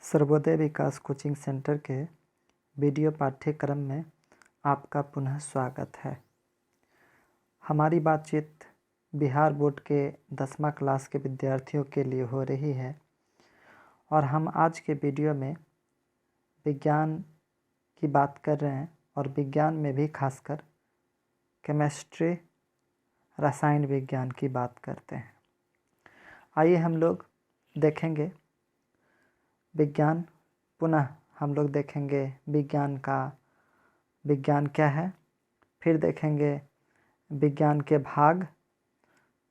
सर्वोदय विकास coaching centre के video पाठ्यक्रम में आपका पुनः स्वागत है। हमारी बातचीत बिहार बोर्ड के 10वां क्लास के विद्यार्थियों के लिए हो रही है और हम आज के वीडियो में विज्ञान की बात कर रहे हैं और विज्ञान में भी खासकर केमिस्ट्री, रसायन विज्ञान की बात करते हैं। आइए हम लोग देखेंगे विज्ञान, पुनः हम लोग देखेंगे विज्ञान क्या है, फिर देखेंगे विज्ञान के भाग,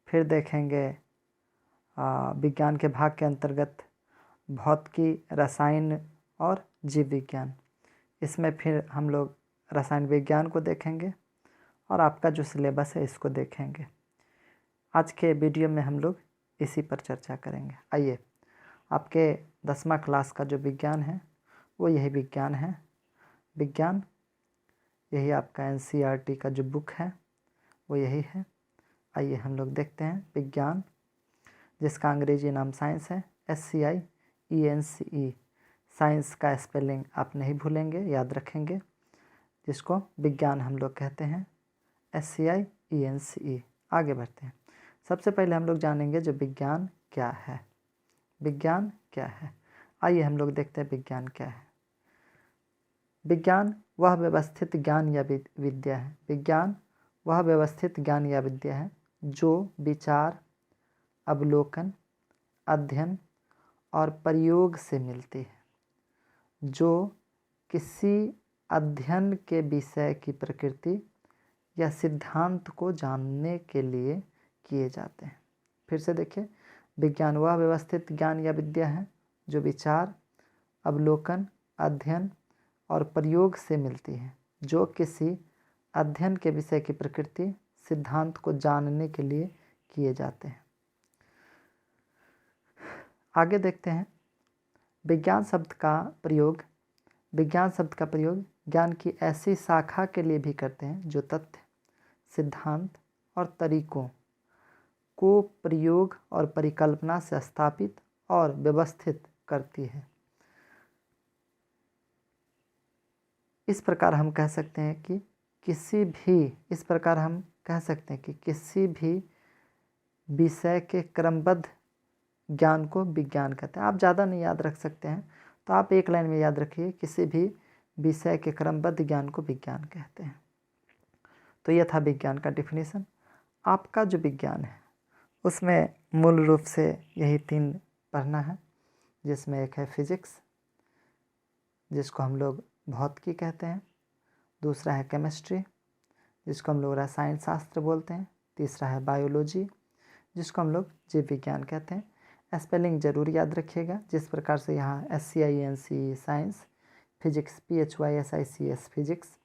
फिर देखेंगे विज्ञान के भाग के अंतर्गत भौतिकी, रसायन और जीव विज्ञान। इसमें फिर हम लोग रसायन विज्ञान को देखेंगे और आपका जो सिलेबस है इसको देखेंगे। आज के वीडियो में हम लोग इसी पर चर्चा करेंगे। आइए, आपके 10वां क्लास का जो विज्ञान है वो यही विज्ञान है। विज्ञान यही आपका NCERT का जो बुक है वो यही है। आइए हम लोग देखते हैं विज्ञान, जिसका अंग्रेजी नाम साइंस है, SCIENCE। साइंस का स्पेलिंग आप नहीं भूलेंगे, याद रखेंगे, जिसको विज्ञान हम लोग कहते हैं, SCIENCE। आगे बढ़ते हैं। सबसे पहले हम लोग जानेंगे जो विज्ञान क्या है। विज्ञान क्या है, आइए हम लोग देखते हैं विज्ञान क्या है। विज्ञान वह व्यवस्थित ज्ञान या विद्या है। विज्ञान वह व्यवस्थित ज्ञान या विद्या है जो विचार, अवलोकन, अध्ययन और प्रयोग से मिलती है, जो किसी अध्ययन के विषय की प्रकृति या सिद्धांत को जानने के लिए किए जाते हैं। फिर से देखिए, विज्ञान वह व्यवस्थित ज्ञान या विद्या है जो विचार, अवलोकन, अध्ययन और प्रयोग से मिलती है, जो किसी अध्ययन के विषय की प्रकृति, सिद्धांत को जानने के लिए किए जाते हैं। आगे देखते हैं विज्ञान शब्द का प्रयोग। विज्ञान शब्द का प्रयोग ज्ञान की ऐसी शाखा के लिए भी करते हैं जो तथ्य, सिद्धांत और तरीकों को प्रयोग और परिकल्पना से स्थापित और व्यवस्थित करती है। इस प्रकार हम कह सकते हैं कि किसी भी विषय के क्रमबद्ध ज्ञान को विज्ञान कहते हैं। आप ज़्यादा नहीं याद रख सकते हैं तो आप एक लाइन में याद रखिए, किसी भी विषय के क्रमबद्ध ज्ञान को विज्ञान कहते हैं। तो यह था विज्ञान का डिफिनीशन। आपका जो विज्ञान है उसमें मूल रूप से यही 3 पढ़ना है, जिसमें एक है फिजिक्स, जिसको हम लोग भौतिकी कहते हैं, दूसरा है केमिस्ट्री, जिसको हम लोग रसायन शास्त्र बोलते हैं, तीसरा है बायोलॉजी, जिसको हम लोग जीव विज्ञान कहते हैं। स्पेलिंग जरूर याद रखिएगा, जिस प्रकार से यहाँ SCIENCE science, physics PHYSICS physics,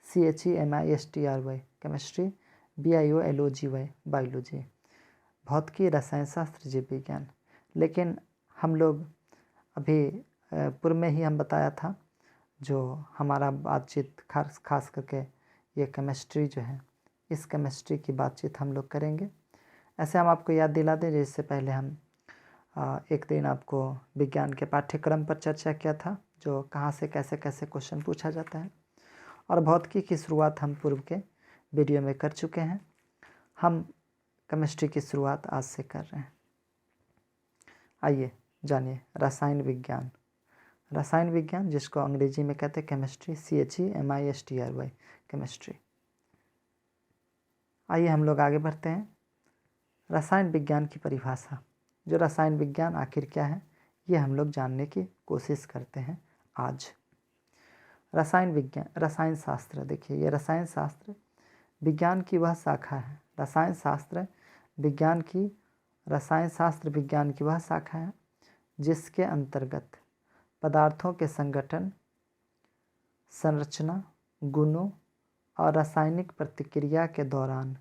CHEMISTRY chemistry, BIOLOGY biology, भौतिकी, रसायन शास्त्र, जीव विज्ञान। लेकिन हम लोग अभी पूर्व में ही हम बताया था, जो हमारा बातचीत खास करके ये केमिस्ट्री जो है, इस केमिस्ट्री की बातचीत हम लोग करेंगे। ऐसे हम आपको याद दिला दें, जिससे पहले हम एक दिन आपको विज्ञान के पाठ्यक्रम पर चर्चा किया था, जो कहाँ से कैसे कैसे क्वेश्चन पूछा जाता है, और भौतिकी की शुरुआत हम पूर्व के वीडियो में कर चुके हैं। हम केमिस्ट्री की शुरुआत आज से कर रहे हैं। आइए जानिए रसायन विज्ञान। रसायन विज्ञान, जिसको अंग्रेजी में कहते हैं केमिस्ट्री, CHEMISTRY केमिस्ट्री। आइए हम लोग आगे बढ़ते हैं। रसायन विज्ञान की परिभाषा, जो रसायन विज्ञान आखिर क्या है, ये हम लोग जानने की कोशिश करते हैं आज। रसायन विज्ञान, रसायन शास्त्र, देखिए ये रसायन शास्त्र विज्ञान की वह शाखा है। रसायन शास्त्र विज्ञान की वह शाखा है जिसके अंतर्गत पदार्थों के संगठन, संरचना, गुणों और रासायनिक प्रतिक्रिया के दौरान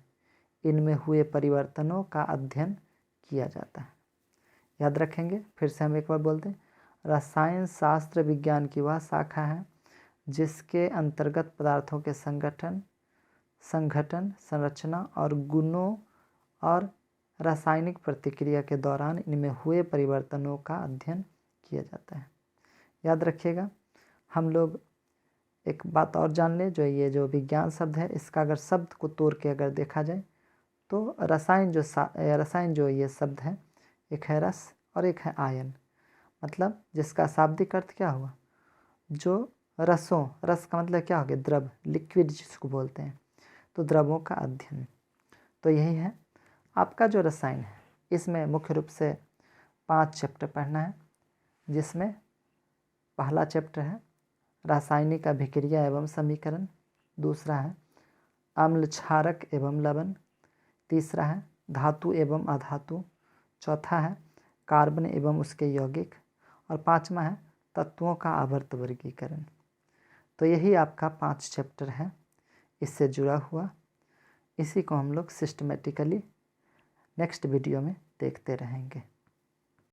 इनमें हुए परिवर्तनों का अध्ययन किया जाता है। याद रखेंगे, फिर से हम एक बार बोलते हैं, रसायन शास्त्र विज्ञान की वह शाखा है जिसके अंतर्गत पदार्थों के संगठन, संरचना और गुणों और रासायनिक प्रतिक्रिया के दौरान इनमें हुए परिवर्तनों का अध्ययन किया जाता है। याद रखिएगा। हम लोग एक बात और जान लें, जो ये जो विज्ञान शब्द है, इसका अगर शब्द को तोड़ के अगर देखा जाए तो रसायन जो ये शब्द है, एक है रस और एक है आयन। मतलब जिसका शाब्दिक अर्थ क्या हुआ, जो रस का मतलब क्या हो गया, द्रव, लिक्विड जिसको बोलते हैं, तो द्रवों का अध्ययन। तो यही है आपका जो रसायन है। इसमें मुख्य रूप से 5 चैप्टर पढ़ना है, जिसमें पहला चैप्टर है रासायनिक अभिक्रिया एवं समीकरण, दूसरा है अम्ल क्षारक एवं लवण, तीसरा है धातु एवं अधातु, चौथा है कार्बन एवं उसके यौगिक, और पांचवा है तत्वों का आवर्त वर्गीकरण। तो यही आपका 5 चैप्टर है इससे जुड़ा हुआ। इसी को हम लोग सिस्टमेटिकली नेक्स्ट वीडियो में देखते रहेंगे।